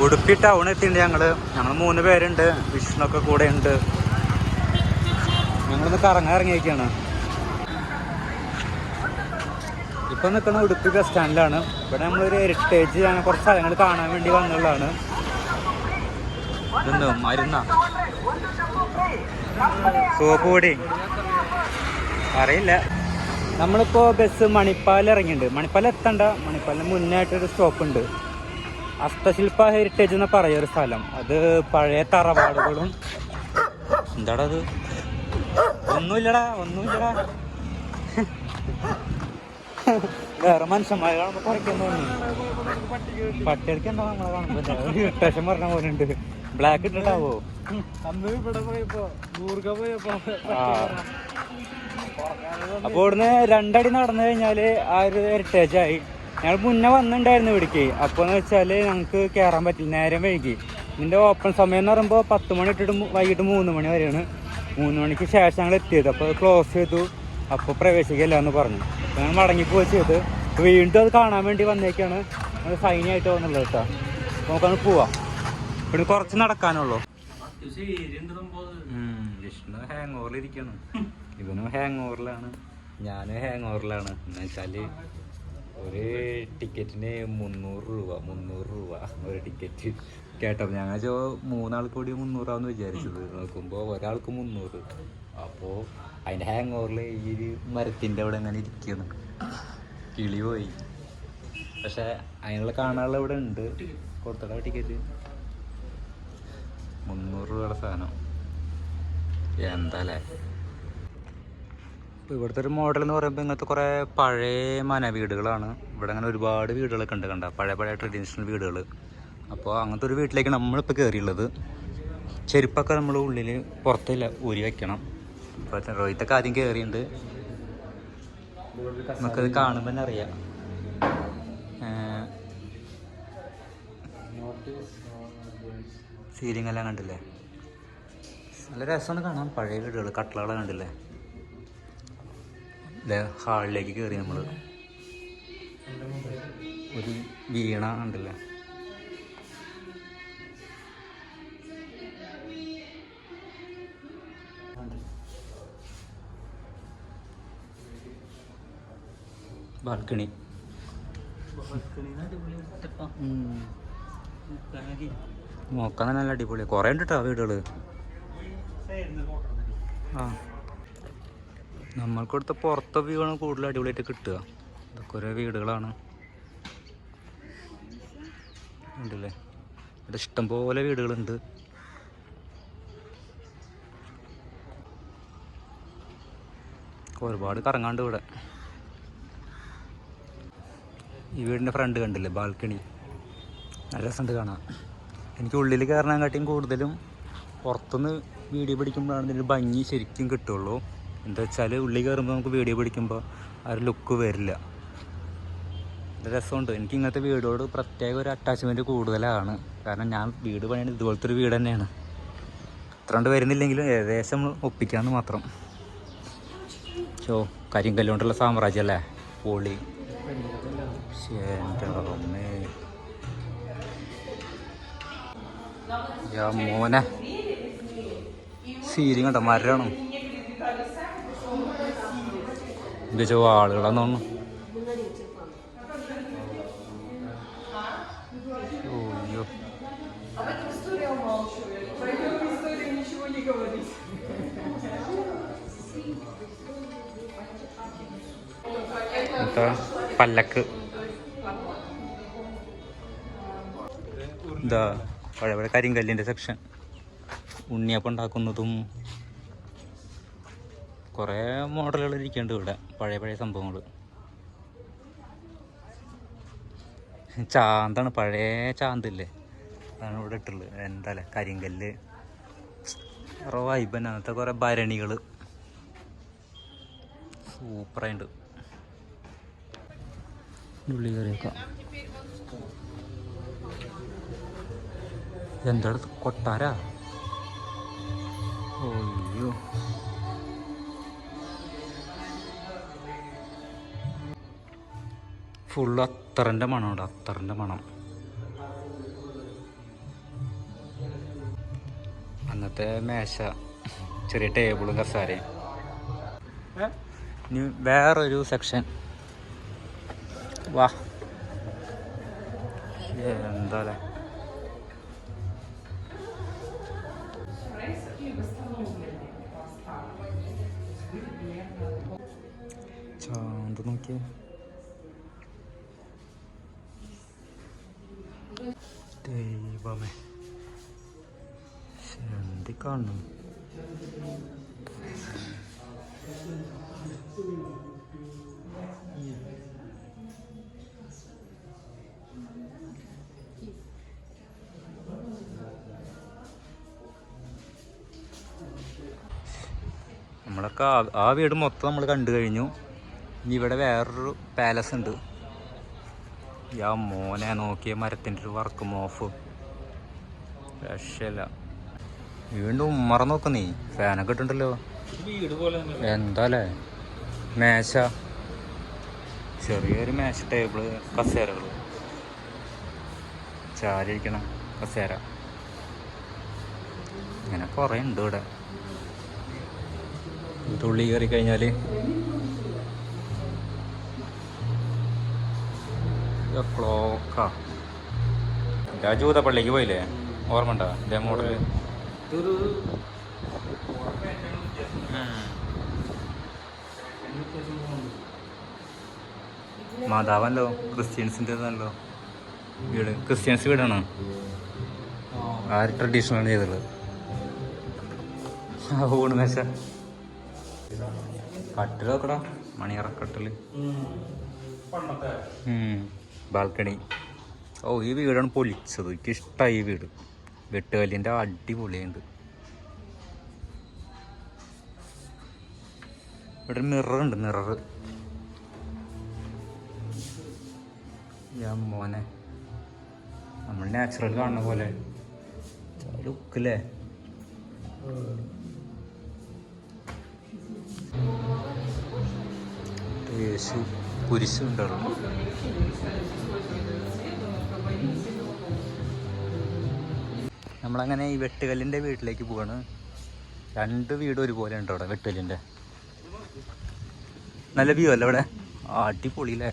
Udupi town എത്തിയിട്ടുണ്ട്. ഞങ്ങൾ 3 പേരുണ്ട്. വിഷ്ണുക്കെ കൂടെ ഉണ്ട്. ഞങ്ങളിന്ന് ഇറങ്ങിയൊക്കെയാണ്. ഇപ്പം നിൽക്കുന്ന ഉടുപ്പി ബസ് സ്റ്റാൻഡിലാണ്. ഇവിടെ നമ്മളൊരു ഹെറിറ്റേജ് അങ്ങനെ കുറച്ച് സ്ഥലങ്ങൾ കാണാൻ വേണ്ടി വന്നുള്ളതാണ്. ഇതെന്തോ മരുന്ന സോപ്പ് പൊടി അറിയില്ല. നമ്മളിപ്പോൾ ബസ് മണിപ്പാൽ ഇറങ്ങിയിട്ടുണ്ട്. മണിപ്പാൽ എത്തണ്ട, മണിപ്പാലിന് മുന്നായിട്ടൊരു സ്റ്റോപ്പുണ്ട്. ഹസ്തശില്പ ഹെറിറ്റേജ് എന്ന് പറയുന്ന ഒരു സ്ഥലം. അത് പഴയ തറവാടുകളും എന്താടാ അത് ഒന്നുമില്ലടാ വേറെ മനുഷ്യന്മാരെ കാണുമ്പോൾ കുറയ്ക്കാൻ തോന്നുന്നു. പട്ടികൾക്കെന്താ നമ്മളെ കാണുമ്പോൾ ഇറിറ്റേഷൻ പറഞ്ഞ പോലെ ഉണ്ട്. ബ്ലാക്ക് ഇട്ടിട്ടാവോ? അപ്പോൾ ഇവിടുന്ന് 2 അടി നടന്നു കഴിഞ്ഞാൽ ആ ഒരു ഹെറിറ്റേജ് ആയി. ഞങ്ങൾ മുന്നേ വന്നിട്ടുണ്ടായിരുന്നു ഇവിടേക്ക്. അപ്പോൾ എന്ന് വെച്ചാൽ ഞങ്ങൾക്ക് കയറാൻ പറ്റില്ല, നേരം വൈകി. ഇതിൻ്റെ ഓപ്പൺ സമയം എന്ന് പറയുമ്പോൾ 10 മണി ഇട്ടിട്ട് വൈകിട്ട് 3 മണി വരെയാണ്. 3 മണിക്ക് ശേഷം ഞങ്ങൾ എത്തിയത്. അപ്പോൾ ക്ലോസ് ചെയ്തു. അപ്പോൾ പ്രവേശിക്കില്ല എന്ന് പറഞ്ഞു. ഞങ്ങൾ മടങ്ങിപ്പോയി ചെയ്ത് വീണ്ടും അത് കാണാൻ വേണ്ടി വന്നേക്കാണ്. അത് ഫൈനായിട്ട് വന്നുള്ളത് കേട്ടോ. നമുക്കന്ന് പോവാം. ഇവിടെ കുറച്ച് നടക്കാനുള്ളൂ. വിഷ്ണു ഹാങ് ഓവറിലിരിക്കണം. ഇവനും ഹാങ് ഓവറിലാണ്, ഞാനും ഹാങ് ഓവറിലാണ്. എന്ന് വെച്ചാൽ ഒരു ടിക്കറ്റിന് 300 രൂപ ഒരു ടിക്കറ്റ് കേട്ടോ. ഞങ്ങൾ 3 ആൾക്ക് കൂടി 300 ആണെന്ന് വിചാരിച്ചത്. നോക്കുമ്പോൾ ഒരാൾക്ക് 300. അപ്പോൾ അതിൻ്റെ ഹാങ് ഓവറിൽ ഈ ഒരു മരത്തിൻ്റെ അവിടെ അങ്ങനെ ഇരിക്കുന്നു. കിളി പോയി. പക്ഷെ അതിനുള്ള കാണാനുള്ള ഇവിടെ ഉണ്ട്. കൊടുത്തട ടിക്കറ്റ് 300 രൂപയുടെ സാധനം. എന്താല്ലേ ഇപ്പോൾ ഇവിടുത്തെ ഒരു മോഡൽ എന്ന് പറയുമ്പോൾ ഇങ്ങനത്തെ കുറേ പഴയ മന വീടുകളാണ്. ഇവിടെ അങ്ങനെ ഒരുപാട് വീടുകളൊക്കെ ഉണ്ട്. കണ്ട പഴയ ട്രഡീഷണൽ വീടുകൾ. അപ്പോൾ അങ്ങനത്തെ ഒരു വീട്ടിലേക്ക് നമ്മളിപ്പോൾ കയറിയുള്ളത്. ചെരുപ്പൊക്കെ നമ്മൾ ഉള്ളിൽ പുറത്തില്ല ഊരി വെക്കണം. ഇപ്പോൾ റോഹിത്തൊക്കെ ആദ്യം കയറിയുണ്ട്. നമുക്കത് കാണുമ്പോൾ തന്നെ അറിയാം. സീലിംഗ് എല്ലാം കണ്ടില്ലേ? നല്ല രസമാണ് കാണാൻ. പഴയ വീടുകൾ, കട്ടളകൾ കണ്ടില്ലേ? ഹാളിലേക്ക് കയറി നമ്മൾ. ഒരു വീണ കണ്ടില്ലേ? ബാൽക്കണി നോക്കാൻ നല്ല അടിപൊളിയാണ്. കുറേ ഉണ്ട് കേട്ടോ വീടുകൾ. ആ നമ്മൾക്കിവിടുത്തെ പുറത്തെ വ്യൂ ആണ് കൂടുതൽ അടിപൊളിയായിട്ട് കിട്ടുക. ഇതൊക്കെ ഓരോ വീടുകളാണ്. ഉണ്ടല്ലേ? ഇവിടെ ഇഷ്ടംപോലെ വീടുകളുണ്ട്. ഒരുപാട് കറങ്ങാണ്ട് ഇവിടെ. ഈ വീടിൻ്റെ ഫ്രണ്ട് കണ്ടില്ലേ? ബാൽക്കണി നല്ല രസമുണ്ട് കാണാൻ. എനിക്ക് ഉള്ളിൽ കയറാനാകാട്ടിയും കൂടുതലും പുറത്തുനിന്ന് വീഡിയോ പിടിക്കുമ്പോഴാണ് ഇതിൻ്റെ ഭംഗി ശരിക്കും കിട്ടുള്ളൂ. എന്താ വെച്ചാൽ ഉള്ളിൽ കയറുമ്പോൾ നമുക്ക് വീഡിയോ പിടിക്കുമ്പോൾ ആ ഒരു ലുക്ക് വരില്ല. നല്ല രസമുണ്ട്. എനിക്ക് ഇങ്ങനത്തെ വീടോട് പ്രത്യേക ഒരു അറ്റാച്ച്മെൻറ്റ് കൂടുതലാണ്. കാരണം ഞാൻ വീട് പണിയാണ് ഇതുപോലത്തെ ഒരു വീട് തന്നെയാണ്. അത്ര കൊണ്ട് വരുന്നില്ലെങ്കിലും ഏകദേശം ഒപ്പിക്കാമെന്ന് മാത്രം. കരിങ്കല്ലുകൊണ്ടുള്ള സാമ്രാജ്യം അല്ലേ? പൊളി. മോനെ സീലിംഗ് കണ്ടോ? മരമാണ്. എന്താ ആളുകളാന്ന് തോന്നുന്നു. ഓയ്യോ പല്ലക്ക് എന്താ പഴയ കരിങ്കല്ലിൻ്റെ സെക്ഷൻ. ഉണ്ണിയപ്പം ഉണ്ടാക്കുന്നതും കുറേ മോഡലുകൾ ഇരിക്കുന്നുണ്ട് ഇവിടെ. പഴയ സംഭവങ്ങൾ. ചാന്താണ്, പഴയ ചാന്തില്ലേ? അതാണ് ഇവിടെ ഇട്ടുള്ളത്. എന്താല്ലേ കരിങ്കല്ല്. കുറേ വൈബൻ. അങ്ങനത്തെ കുറേ ഭരണികൾ സൂപ്പറായിട്ട് ഉള്ളി കറിയൊക്കെ. എന്താ കൊട്ടാരാ? ഓയ്യോ ഫുള്ള് അത്തറിൻ്റെ മണമുണ്ട്. അത്തറിൻ്റെ മണം. അങ്ങനത്തെ മേശ, ചെറിയ ടേബിളും കസാരയും. ഇനി വേറൊരു സെക്ഷൻ. വാ, എന്താ ചാന്ത് നോക്കിയ ദൈവമേ, എന്തി കാണുന്നു. നമ്മളൊക്കെ ആ വീട് മൊത്തം നമ്മൾ കണ്ടു കഴിഞ്ഞു. ഇനി ഇവിടെ വേറൊരു പാലസ് ഉണ്ട്. യാ മോനെ, നോക്കിയ മരത്തിൻ്റെ ഒരു വർക്ക് മോഫ്, രക്ഷയില്ല. വീണ്ടും ഉമ്മറ നോക്കുന്നേ, ഫാനൊക്കെ ഇട്ടുണ്ടല്ലോ. എന്താല്ലേ, മേശ, ചെറിയൊരു മേശ, ടേബിള്, കസേരകൾ, ചാരിയിരിക്കണം കസേര, ഇങ്ങനെ കുറേ ഉണ്ട് ഇവിടെ. തുള്ളി കയറി കഴിഞ്ഞാൽ ക്ലോക്കാ. രാജൂത പള്ളിക്ക് പോയില്ലേ, ഓർമ്മ ഉണ്ടോ ഇതേ മോഡല്? മാതാവല്ലോ, ക്രിസ്ത്യൻസിൻ്റെതാണല്ലോ വീട്. ക്രിസ്ത്യൻസ് വീടാണ്, ആ ട്രഡീഷണലാണ് ചെയ്തുള്ളത്. ഊണ് മേശ, കട്ടിൽ നോക്കടാ, മണിയറക്കട്ടില്, ബാൽക്കണി. ഓ, ഈ വീടാണ് പൊളിച്ചത്. എനിക്ക് ഇഷ്ടമായി ഈ വീട്. വെട്ടുകല്ലിൻ്റെ അടിപൊളിയുണ്ട്. ഇവിടെ മിററുണ്ട്, മിററ്. ഞാൻ മോനെ, നമ്മൾ നാച്ചുറൽ കാണുന്ന പോലെ ലുക്കല്ലേ. യേശു കുരിശുണ്ടല്ലോ. നമ്മളങ്ങനെ ഈ വെട്ടുകല്ലിൻ്റെ വീട്ടിലേക്ക് പോവാണ്. 2 വീട് ഒരുപോലെ ഉണ്ട് അവിടെ. വെട്ടുകല്ലിൻ്റെ നല്ല വ്യൂ അല്ലേ ഇവിടെ, അടിപൊളിയില്ലേ.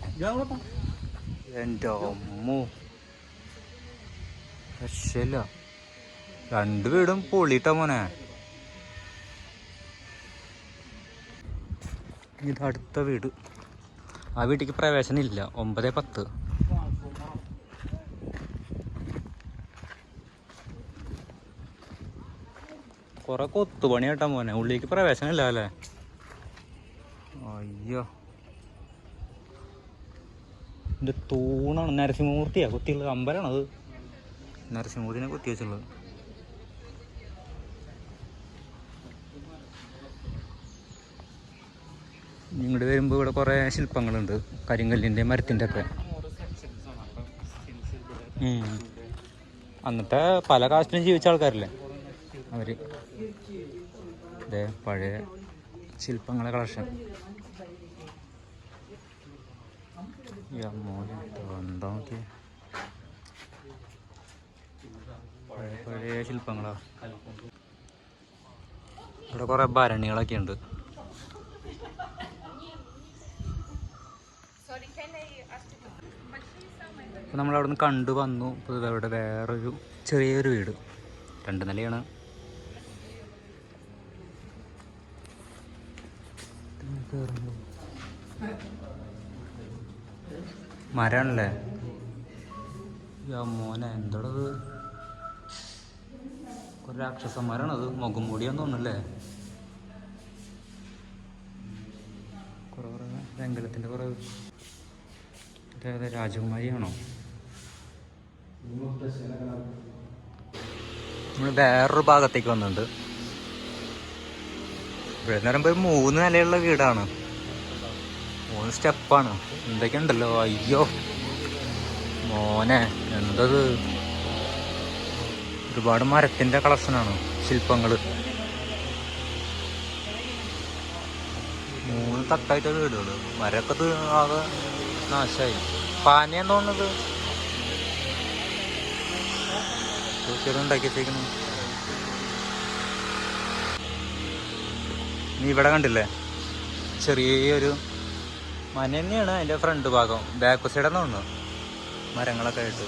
എൻ്റെ അമ്മോ, രക്ഷയില്ല. 2 വീടും പൊളിയിട്ടാ മോനെ. ഇത് അടുത്ത വീട്. ആ വീട്ടിലേക്ക് പ്രവേശനം ഇല്ല. 9:10. കുറെ കൊത്തുപണി കേട്ടാ മോനെ, ഉള്ളിലേക്ക് പ്രവേശനം ഇല്ല അല്ലേ. അയ്യോ, എൻ്റെ തൂണാണ്. നരസിംഹമൂർത്തിയാ കുത്തിയുള്ളത്. അമ്പലമാണത്, നരസിംഹമൂർത്തിനെ കുത്തി വെച്ചുള്ളത്. ഇങ്ങോട്ട് വരുമ്പോൾ ഇവിടെ കുറേ ശില്പങ്ങളുണ്ട്, കരിങ്കല്ലിൻ്റെ, മരത്തിൻ്റെ ഒക്കെ. അന്നത്തെ പല കാസ്റ്റിലും ജീവിച്ച ആൾക്കാരല്ലേ അവർ. ഇതേ പഴയ ശില്പങ്ങളെ കളക്ഷൻ. എന്താ നോക്കിയേ, പഴയ ശില്പങ്ങളാ. ഇവിടെ കുറേ ഭരണികളൊക്കെ ഉണ്ട്. അപ്പോൾ നമ്മളവിടെ നിന്ന് കണ്ടു വന്നു. ഇപ്പോൾ ഇവിടെ വേറൊരു ചെറിയൊരു വീട്, 2 നിലയാണ്. മരമാണല്ലേ. മോനെ, എന്തോടത്, ഒരു രാക്ഷസന്മാരാണത്. മുഖം മൂടിയാന്ന് തോന്നുന്നല്ലേ. കുറേ വെങ്കലത്തിൻ്റെ കുറേ. അതായത് രാജകുമാരിയാണോ? നമ്മൾ വേറൊരു ഭാഗത്തേക്ക് വന്നിട്ടുണ്ട്. ഇവിടെ എന്ന് പറയുമ്പോൾ 3 നിലയുള്ള വീടാണ്, 3 സ്റ്റെപ്പാണ്. എന്തൊക്കെ ഉണ്ടല്ലോ. അയ്യോ മോനെ, എന്തത്, ഒരുപാട് മരത്തിൻ്റെ കളക്ഷനാണ്, ശില്പങ്ങൾ. 3 തട്ടായിട്ട് വീടുകൾ. മരമൊക്കെ ഇത് ആകെ നാശമായി. പാനയെന്ന് തോന്നുന്നത് ഉണ്ടാക്കി വെച്ചേക്കുന്നു. നീ ഇവിടെ കണ്ടില്ലേ ചെറിയൊരു മന തന്നെയാണ് അതിൻ്റെ ഫ്രണ്ട് ഭാഗം. ബാക്ക് സൈഡെന്ന് തോന്നുന്നു മരങ്ങളൊക്കെ ആയിട്ട്.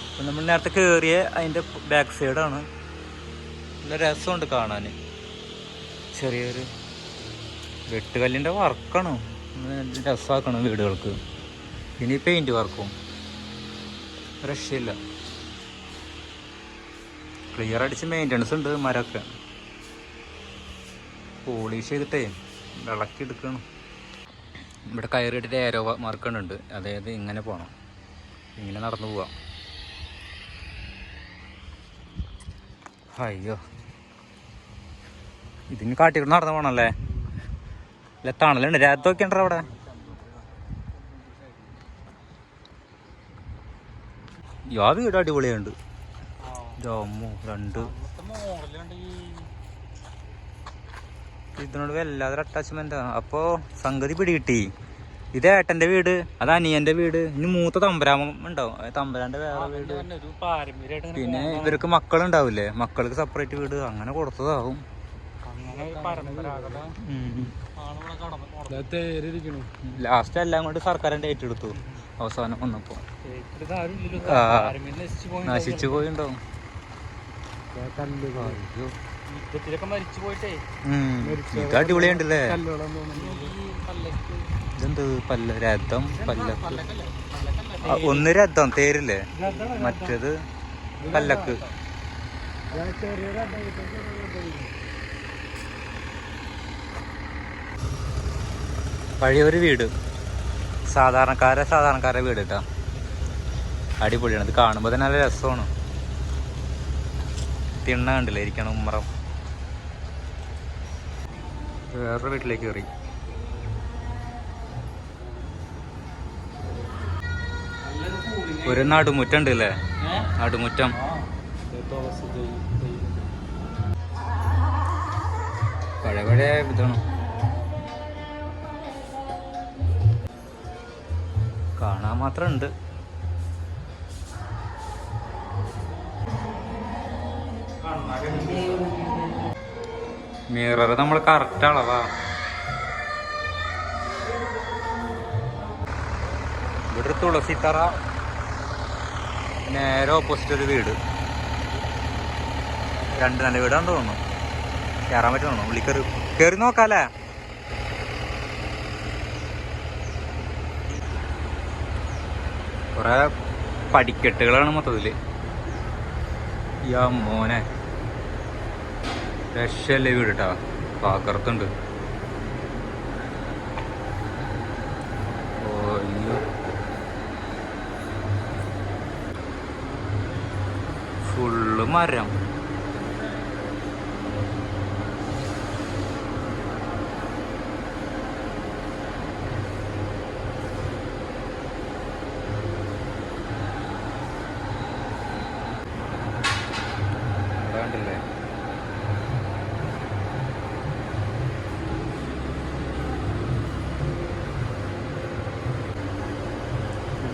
അപ്പം നമ്മൾ നേരത്തെ കയറിയ അതിൻ്റെ ബാക്ക് സൈഡാണ്. നല്ല രസമുണ്ട് കാണാൻ. ചെറിയൊരു വെട്ടുകല്ലിൻ്റെ വർക്കാണ്. രസമാക്കണം വീടുകൾക്ക്. പിന്നെ ഈ പെയിൻറ് വർക്കും രക്ഷയില്ല. ക്ലിയർ അടിച്ച് മെയിൻ്റനൻസ് ഉണ്ട്. മരമൊക്കെ പോളിഷ് ചെയ്തിട്ടേ വിളക്കി എടുക്കണം. ഇവിടെ കയറിയിട്ടിട്ട് ഏരോ മാർക്കുണ്ട്. അതായത് ഇങ്ങനെ പോകണം, ഇങ്ങനെ നടന്നു പോവാം. അയ്യോ, ഇതിന് കാട്ടിക്കൂടെ നടന്നു പോകണല്ലേ. അല്ല തണലുണ്ട്. രാത്തൊക്കെ ഉണ്ടോ അവിടെ? ആ വീട് അടിപൊളിയുണ്ട്. രണ്ട് ഇതിനോട് വല്ലാതൊരു അറ്റാച്ച്മെന്റ്. അപ്പോ സംഗതി പിടികിട്ടി. ഇത് ഏട്ടന്റെ വീട്, അത് അനിയന്റെ വീട്. ഇനി മൂത്ത തമ്പരാമൻ ഉണ്ടാവും. തമ്പരാന്റെ വേറെ വീട്. പിന്നെ ഇവർക്ക് മക്കളുണ്ടാവില്ലേ, മക്കൾക്ക് സെപ്പറേറ്റ് വീട്. അങ്ങനെ കൊടുത്തതാവും. ലാസ്റ്റ് എല്ലാം കൊണ്ട് സർക്കാരിന്റെ ഏറ്റെടുത്തു. അവസാനം വന്നപ്പോ നശിച്ചു പോയിണ്ടാവും. ഇത് അടിപൊളിയുണ്ടല്ലേ. ഇതെന്ത് രഥം പല്ലക്ക്. ഒന്ന് രഥം തേരില്ലേ, മറ്റേത് പല്ലക്ക്. പഴയൊരു വീട്, സാധാരണക്കാരെ വീട് കേട്ടോ. അടിപൊളിയാണ്. ഇത് കാണുമ്പോൾ തന്നെ നല്ല രസമാണ്. തിണ്ണ കണ്ടില്ലേ ഇരിക്കണം, ഉമ്മറം. വേറൊരു വീട്ടിലേക്ക് കയറി. ഒരു നടുമുറ്റം ഉണ്ട് അല്ലേ, നടുമുറ്റം. പഴയ ഇതാണ്. കാണാൻ മാത്രം ഉണ്ട്. മിറർ നമ്മൾ കറക്റ്റ് അളവാ. ഇവിടെ ഒരു തുളസി തറ, നേരെ ഓപ്പോസിറ്റ് ഒരു വീട്. 2 നില വീടാന്ന് തോന്നുന്നു. കയറാൻ പറ്റുന്നു. ഉള്ളി കയറി നോക്കാല്ലേ. കുറെ പടിക്കെട്ടുകളാണ് മൊത്തത്തില്. യാ മോനെ, രക്ഷല്ലേ വീട് കേട്ടാ. പാക്കറത്തുണ്ട്. ഫുള്ള് മരം. കണ്ടില്ലേ,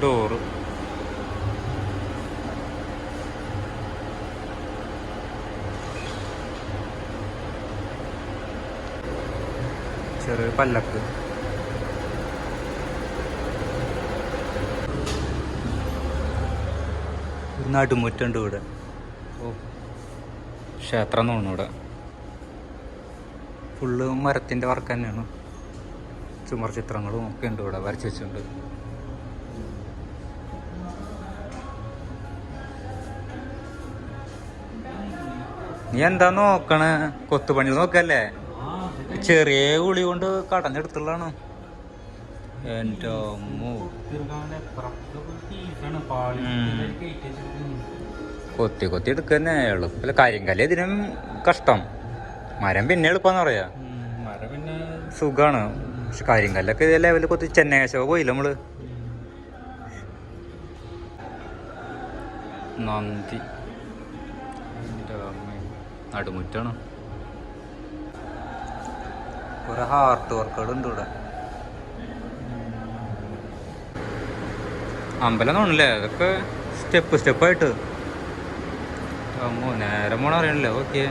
ഡോറ്. ചെറിയ പല്ലക്ക്. നടുമുറ്റുണ്ട് ഇവിടെ. ഓ, ക്ഷേത്രം തോന്നുന്നു. ഇവിടെ ഫുള്ള് മരത്തിൻ്റെ വർക്ക് തന്നെയാണ്. ചുമർ ചിത്രങ്ങളും ഒക്കെ ഉണ്ട് ഇവിടെ വരച്ച് വെച്ചിട്ടുണ്ട്. നീ എന്താ നോക്കണേ? കൊത്തുപണി നോക്കല്ലേ? ചെറിയ കുളി കൊണ്ട് കടഞ്ഞെടുത്തുള്ളതാണ്. എൻ്റെ അമ്മോ, കൊത്തി എടുക്കന്നെ എളുപ്പല്ല. കരിങ്കല്ല് ഇതിനും കഷ്ടം. മരം പിന്നെ എളുപ്പമെന്ന് പറയാ. സുഖാണ്. പക്ഷെ കരിങ്കല്ലൊക്കെ ഇതേ ലെവലിൽ കൊത്തി. ചെന്നൈശോ പോയില്ല നമ്മള്. നന്ദി നടുമുറ്റാണ്. കുറെ ഹാർട്ട് വർക്കുകളുണ്ട് ഇവിടെ. അമ്പലം തോന്നില്ലേ, അതൊക്കെ സ്റ്റെപ്പായിട്ട്. അമ്മോ, നേരം പോണ അറിയണല്ലോ. ഓക്കെ,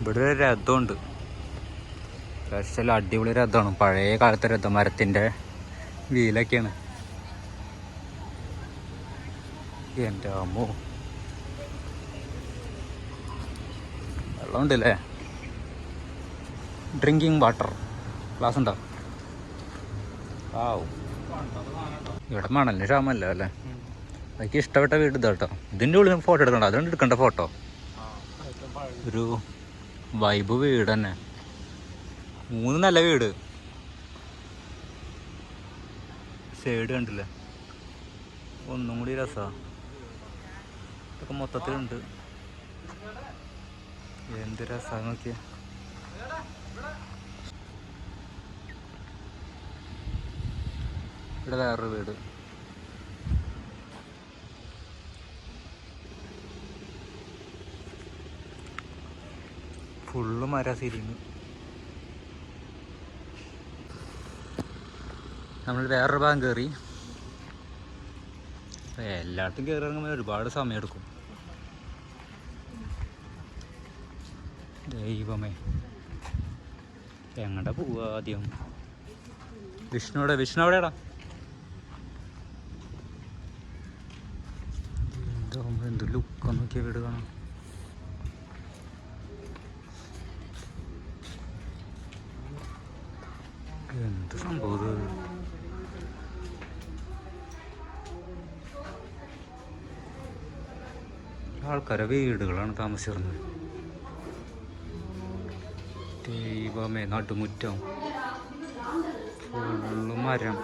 ഇവിടെ ഒരു രഥമുണ്ട്. സ്പെഷ്യൽ അടിപൊളി രഥമാണ്, പഴയ കാലത്തെ രഥം, മരത്തിൻ്റെ വീലൊക്കെയാണ്. എൻ്റെ അമ്മോ, വെള്ളമുണ്ടല്ലേ. ഡ്രിങ്കിങ് വാട്ടർ ഗ്ലാസ് ഉണ്ടോ? ആ ഇവിടെ മണലിന് ക്ഷാമല്ല അല്ലേ. എനിക്ക് ഇഷ്ടപ്പെട്ട വീട് ഇതാ കേട്ടോ. ഇതിൻ്റെ ഉള്ളിൽ ഫോട്ടോ എടുക്കണ്ട, അതുകൊണ്ട് എടുക്കേണ്ട ഫോട്ടോ. ഒരു വൈബ് വീട് തന്നെ, 3 നല്ല വീട്. സൈഡ് കണ്ടില്ലേ, ഒന്നും കൂടി രസമാണ്. ഇതൊക്കെ മൊത്തത്തിലുണ്ട്, എന്ത് രസമാണ് നോക്കിയാ. ഇവിടെ വേറൊരു വീട്. ഫുള്ള് മര സിരിങ്ങ്. നമ്മൾ വേറൊരു ഭാഗം കയറി. എല്ലായിടത്തും കയറി ഇറങ്ങുമ്പോൾ ഒരുപാട് സമയമെടുക്കും. ദൈവമേ, എങ്ങടെ പോവാ ആദ്യം? വിഷ്ണു എവിടെയാടാ? എന്ത് ലുക്കാന്ന് നോക്കിയ വീട് കാണാം. എന്ത് സംഭവം? ആൾക്കാരെ വീടുകളാണ് താമസിച്ചിരുന്നത്. ദൈവമേ, നടുമുറ്റം ഫുള്ള് മരം.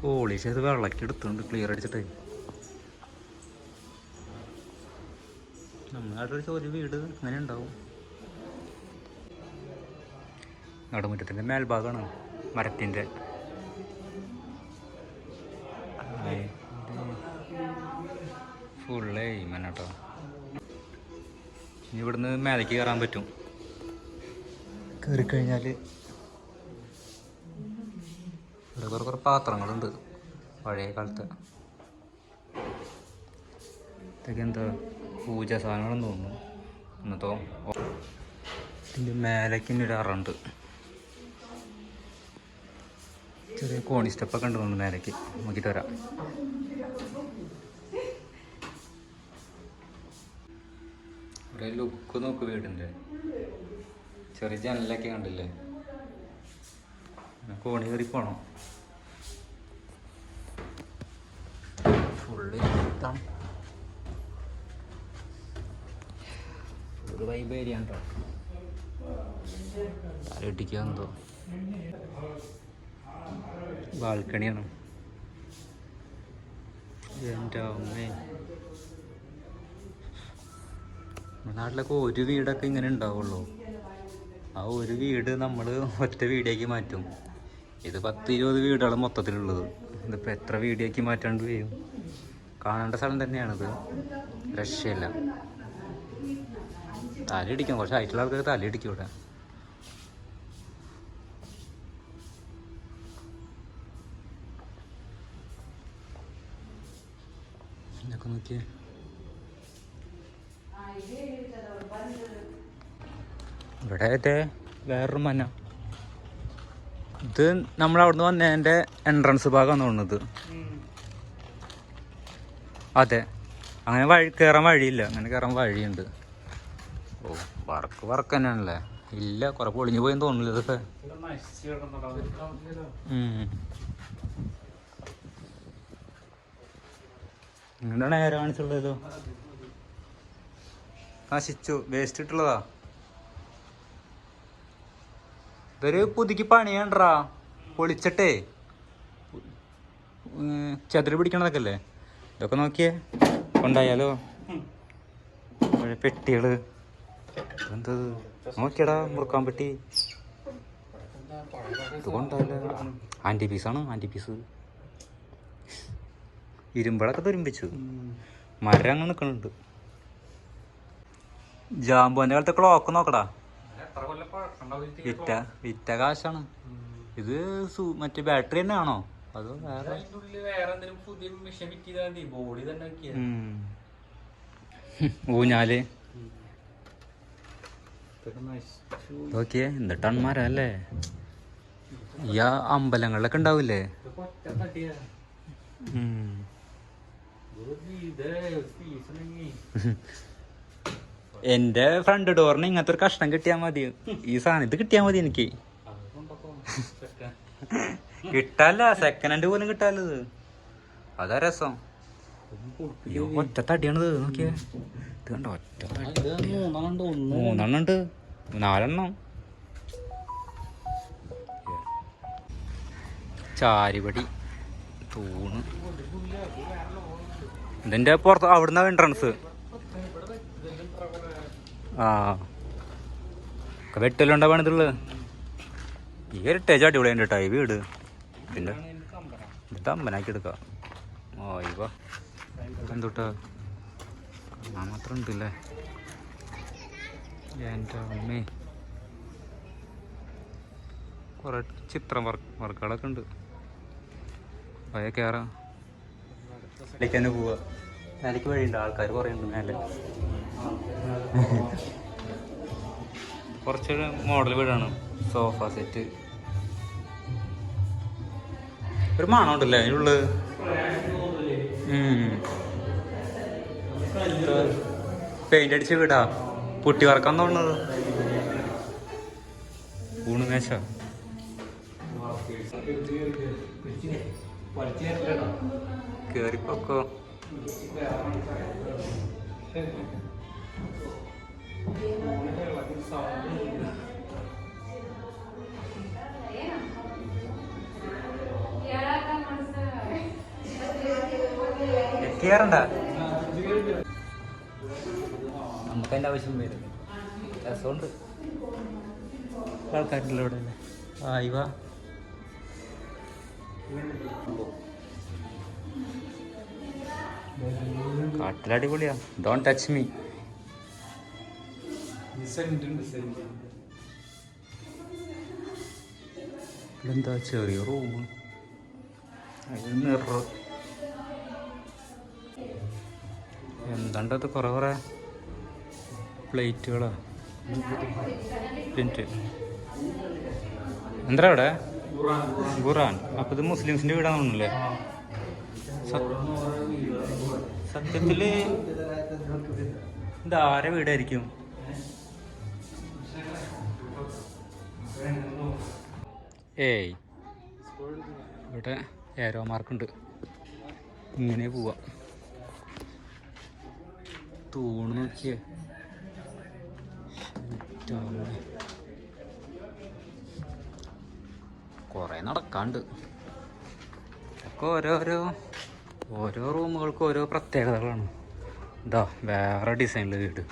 പോളിഷ് അത് വെള്ളക്ക് എടുത്തുണ്ട്, ക്ലിയർ അടിച്ചിട്ടേ. നമ്മുടെ ഒരു വീട് അങ്ങനെ ഉണ്ടാവും. നടുമുറ്റത്തിൻ്റെ മേൽഭാഗമാണ് മരത്തിൻ്റെ. ഫുള്ളേ മനാട്ടോ. ഇനി ഇവിടുന്ന് മേലേക്ക് കയറാൻ പറ്റും. കയറിക്കഴിഞ്ഞാൽ ഇവിടെ കുറേ പാത്രങ്ങളുണ്ട്, പഴയ കാലത്തെ. ഇതൊക്കെ എന്താ പൂജ സാധനങ്ങളെന്ന് തോന്നുന്നു. എന്നിട്ടോ ഇതിൻ്റെ മേലേക്ക് ഇനി ഒരു അറണ്ട്, ചെറിയ കോണി സ്റ്റെപ്പൊക്കെ ഉണ്ട് തോന്നുന്നു മേലേക്ക്. നോക്കിയിട്ട് വരാം. ഇവിടെ ലുക്ക് നോക്ക് വീടിൻ്റെ. ചെറിയ ജനലൊക്കെ കണ്ടില്ലേ. കോണി കയറി പോണം. ഫുള്ള് ഇതാണ്, ഫുള്ള് വൈബ് ഏരിയ ഉണ്ടോ. ആരടിക്കുക എന്തോ. ബാൽക്കണിയാണ്. എൻ്റെ അമ്മേ, നാട്ടിലൊക്കെ ഒരു വീടൊക്കെ ഇങ്ങനെ ഉണ്ടാവുള്ളൂ. ആ ഒരു വീട് നമ്മൾ ഒറ്റ വീടാക്കി മാറ്റും. ഇത് 10-20 വീടുകൾ മൊത്തത്തിലുള്ളത്. ഇതിപ്പോൾ എത്ര വീടാക്കി മാറ്റാണ്ട് ചെയ്യും. കാണേണ്ട സ്ഥലം തന്നെയാണിത്, രക്ഷയില്ല. തലയിടിക്കും, കുറച്ച് ആയിട്ടുള്ള ആൾക്കാർ തലയിടിക്കും ഇവിടെ. ഇതൊക്കെ നോക്കിയേ. ഇവിടെ വേറൊരു മന. ഇത് നമ്മളവിടുന്ന് വന്നതിൻ്റെ എൻട്രൻസ് ഭാഗമാണ് തോന്നുന്നത്. അതെ, അങ്ങനെ കയറാൻ വഴിയില്ല, അങ്ങനെ കയറാൻ വഴിയുണ്ട്. ഓ, വർക്ക് തന്നെയാണല്ലേ. ഇല്ല, കുറെ പൊളിഞ്ഞു പോയെന്ന് തോന്നില്ല ഇതൊക്കെ. ഇങ്ങനെ നേരെ കാണിച്ചുള്ളതോ. നശിച്ചു, വേസ്റ്റ് ഇട്ടുള്ളതാ. ഇതൊരു പുതുക്കി പണിയണ്ടാ, പൊളിച്ചിട്ടേ. ചതുര പിടിക്കണതൊക്കെ അല്ലേ. ഇതൊക്കെ നോക്കിയേ, കൊണ്ടായാലോ പെട്ടികള്. എന്തത് നോക്കിയടാ, മുറുക്കാൻ പെട്ടി. ഇത് കൊണ്ടായാലോ. ആൻറ്റി പീസാണ്, ആൻറ്റി പീസ്. ഇരുമ്പളൊക്കെ തുരുമ്പിച്ചു. മരം അങ്ങനെ നിൽക്കുന്നുണ്ട്. ജാമ്പുവിൻ്റെ കാലത്തെ ക്ലോക്ക് നോക്കടാ, വിറ്റ കാശാണ് ഇത്. മറ്റേ ബാറ്ററി തന്നെ ആണോ അത് വേറെ എന്തെങ്കിലും പുതിയ മെഷീൻ ഫിറ്റ് ചെയ്താൽ മതി, ബോഡി തന്നെ ഊഞ്ഞാല് നോക്കിയേ എന്ത് ടൺമാരല്ലേ. ഈ അമ്പലങ്ങളിലൊക്കെ ഉണ്ടാവില്ലേ. എന്റെ ഫ്രണ്ട് ഡോറിന് ഇങ്ങനത്തെ ഒരു കഷ്ണം കിട്ടിയാ മതി. ഈ സാധനം ഇത് കിട്ടിയാ മതി എനിക്ക്. കിട്ടാല്ല, സെക്കൻഡ് ഹാൻഡ് പോലും കിട്ടാല്ലത്. അതാ രസം. ഒറ്റ തടിയാണിത്. നോക്കിയേ ഇത് കണ്ടോ, ഒറ്റ തടി. 3 ഉണ്ട്, 4 ചാരിപടി തൂണ്. ഇതിന്റെ പുറത്ത് അവിടുന്ന് എൻട്രൻസ്. ആ വെട്ടലുണ്ടാ പണിതുള്ളത്. ഈ ഹെറിറ്റേജ് അടിപൊളി ഉണ്ട് കേട്ടോ ഈ വീട്. ഇതിന്റെ അമ്പനാക്കി എടുക്കാം. ഓ ഇവ എന്തുട്ടാ മാത്രം ഉണ്ടല്ലേ. എൻ്റെ അമ്മേ, കുറെ ചിത്രം വർക്കുകളൊക്കെ ഉണ്ട്. പഴയ കയറാ തന്നെ പോവാ. മേലേക്ക് വഴിയുണ്ട്, ആൾക്കാർ കുറേ ഉണ്ട് മേലെ. കുറച്ചൊരു മോഡൽ വീടാണ്. സോഫ സെറ്റ് ഒരു മണം ഉണ്ടല്ലേ അതിനുള്ളത്. പെയിന്റ് അടിച്ച വീടാ. പുട്ടി വറക്കാൻ തോന്നുന്നത്. ഊണ് മേശ കേറിപ്പോക്കോ. കേറണ്ട, നമുക്ക് അതിൻ്റെ ആവശ്യം വരും. രസമുണ്ട്, ആൾക്കാരുണ്ടല്ലോ ഇവിടെ അല്ലേ. ആ ഇവ കാട്ടിലടിപൊളിയാ. Don't touch me. എന്താ ചെറിയ റൂം, അതിൽ മിറർ. എന്താണ്ടത് കുറെ പ്ലേറ്റുകളാ. പ്രിന്റ് എന്താ അവിടെ ഖുറാൻ. അപ്പൊ ഇത് മുസ്ലിംസിന്റെ വീടാണെന്നല്ലേ സത്യത്തില്. ഇതാരെ വീടായിരിക്കും? ഏയ് ഇവിടെ ഏരോ മാർക്കുണ്ട്, ഇങ്ങനെ പോവാ. തൂണ് നോക്കിയേ, കുറെ നടക്കാണ്ട്. ഒക്കെ ഓരോ റൂമുകൾക്ക് ഓരോ പ്രത്യേകതകളാണ്. ഇതാ വേറെ ഡിസൈനിൽ വീട്.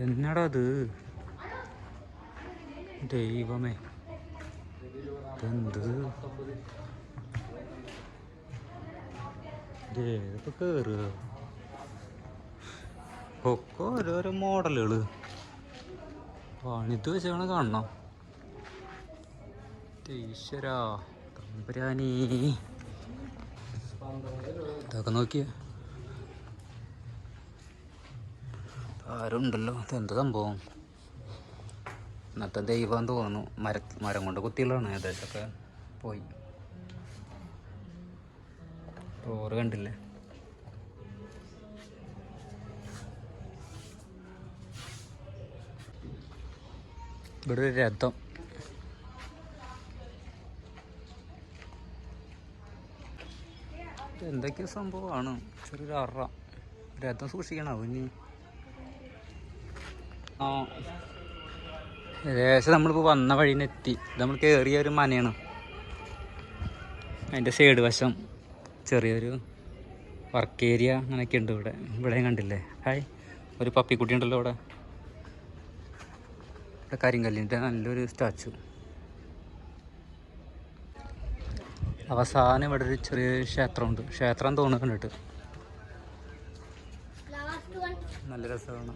എന്നാടാ അത്, ദൈവമേ എന്ത് ഇപ്പൊ കേറുക. ഒക്കെ ഓരോരോ മോഡലുകള് പണിത് വെച്ചാണ് കാണണം. ഈശ്വരാ തമ്പുരാനേ, ഇതൊക്കെ നോക്കിയേ. ആരും ഉണ്ടല്ലോ, ഇതെന്ത് സംഭവം? ഇന്നത്തെ ദൈവം തോന്നുന്നു. മരം കൊണ്ട് കുത്തിയുള്ളതാണ്. ഏകദേശമൊക്കെ പോയി. ഡോറ് കണ്ടില്ലേ? ഇവിടെ ഒരു രഥം. എന്തൊക്കെയോ സംഭവമാണ്. ചെറിയൊരു രഥം സൂക്ഷിക്കണം. ഇനി ആ ഏകദേശം നമ്മളിപ്പോൾ വന്ന വഴിനെത്തി. നമ്മൾ കയറിയ ഒരു മനയാണ്. അതിൻ്റെ സൈഡ് വശം ചെറിയൊരു വർക്ക് ഏരിയ അങ്ങനെയൊക്കെ ഉണ്ട്. ഇവിടെയും കണ്ടില്ലേ? ഹായ്, ഒരു പപ്പിക്കുട്ടി ഉണ്ടല്ലോ ഇവിടെ. ഇവിടെ കരിങ്കല്ലിൻ്റെ നല്ലൊരു സ്റ്റാച്ചു. അവസാനം ഇവിടെ ഒരു ചെറിയ ക്ഷേത്രമുണ്ട്. ക്ഷേത്രം തോന്നുന്നു കണ്ടിട്ട്. നല്ല രസമാണ്.